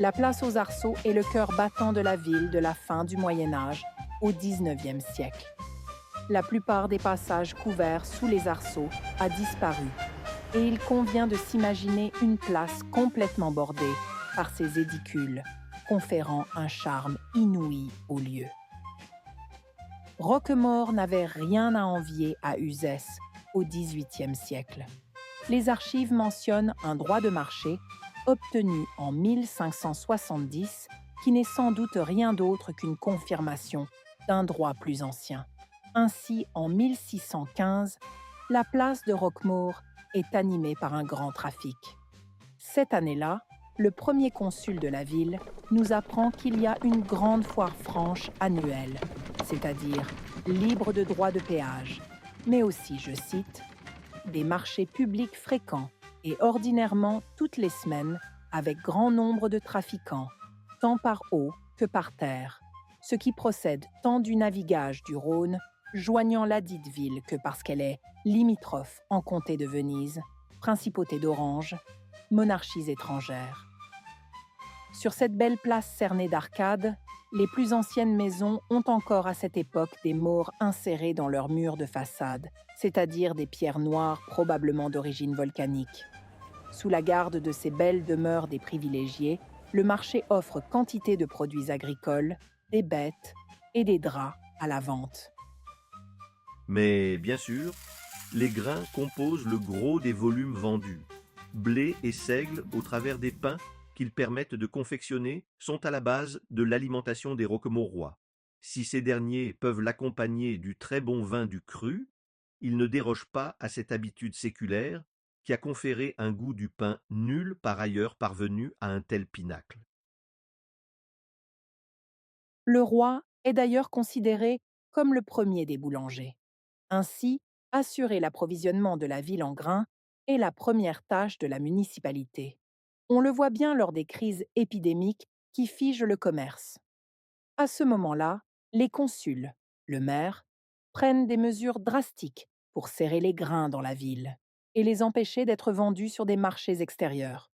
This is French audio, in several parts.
La place aux arceaux est le cœur battant de la ville de la fin du Moyen Âge au XIXe siècle. La plupart des passages couverts sous les arceaux a disparu et il convient de s'imaginer une place complètement bordée par ces édicules, conférant un charme inouï au lieu. Roquemaure n'avait rien à envier à Uzès au XVIIIe siècle. Les archives mentionnent un droit de marché obtenu en 1570 qui n'est sans doute rien d'autre qu'une confirmation d'un droit plus ancien. Ainsi, en 1615, la place de Roquemaure est animée par un grand trafic. Cette année-là, le premier consul de la ville nous apprend qu'il y a une grande foire franche annuelle, c'est-à-dire libre de droits de péage, mais aussi, je cite, des marchés publics fréquents et ordinairement toutes les semaines avec grand nombre de trafiquants, tant par eau que par terre, ce qui procède tant du navigage du Rhône, joignant ladite ville que parce qu'elle est limitrophe en comté de Venise, principauté d'Orange, monarchies étrangères. Sur cette belle place cernée d'arcades, les plus anciennes maisons ont encore à cette époque des maures insérés dans leurs murs de façade, c'est-à-dire des pierres noires probablement d'origine volcanique. Sous la garde de ces belles demeures des privilégiés, le marché offre quantité de produits agricoles, des bêtes et des draps à la vente. Mais bien sûr, les grains composent le gros des volumes vendus. Blé et seigle, au travers des pains qu'ils permettent de confectionner, sont à la base de l'alimentation des roquemaurois. Si ces derniers peuvent l'accompagner du très bon vin du cru, ils ne dérogent pas à cette habitude séculaire qui a conféré un goût du pain nul par ailleurs parvenu à un tel pinacle. Le roi est d'ailleurs considéré comme le premier des boulangers. Ainsi, assurer l'approvisionnement de la ville en grains est la première tâche de la municipalité. On le voit bien lors des crises épidémiques qui figent le commerce. À ce moment-là, les consuls, le maire, prennent des mesures drastiques pour serrer les grains dans la ville et les empêcher d'être vendus sur des marchés extérieurs.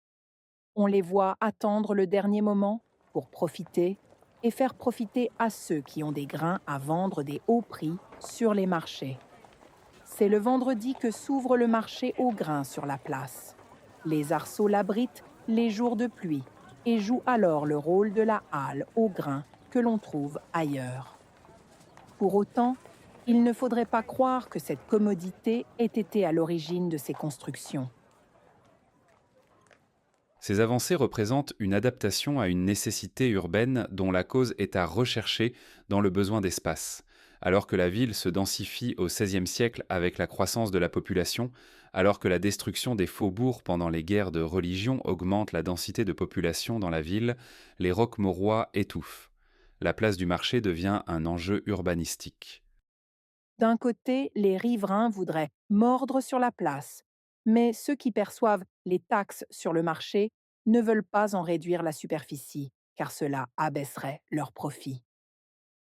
On les voit attendre le dernier moment pour profiter et faire profiter à ceux qui ont des grains à vendre des hauts prix sur les marchés. C'est le vendredi que s'ouvre le marché aux grains sur la place. Les arceaux l'abritent les jours de pluie et jouent alors le rôle de la halle aux grains que l'on trouve ailleurs. Pour autant, il ne faudrait pas croire que cette commodité ait été à l'origine de ces constructions. Ces avancées représentent une adaptation à une nécessité urbaine dont la cause est à rechercher dans le besoin d'espace. Alors que la ville se densifie au XVIe siècle avec la croissance de la population, alors que la destruction des faubourgs pendant les guerres de religion augmente la densité de population dans la ville, les Roquemaurois étouffent. La place du marché devient un enjeu urbanistique. D'un côté, les riverains voudraient mordre sur la place, mais ceux qui perçoivent les taxes sur le marché ne veulent pas en réduire la superficie, car cela abaisserait leurs profits.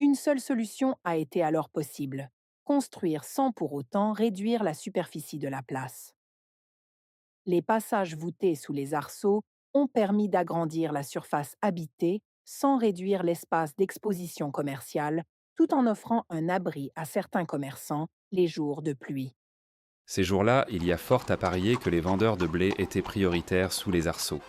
Une seule solution a été alors possible, construire sans pour autant réduire la superficie de la place. Les passages voûtés sous les arceaux ont permis d'agrandir la surface habitée sans réduire l'espace d'exposition commerciale, tout en offrant un abri à certains commerçants les jours de pluie. Ces jours-là, il y a fort à parier que les vendeurs de blé étaient prioritaires sous les arceaux.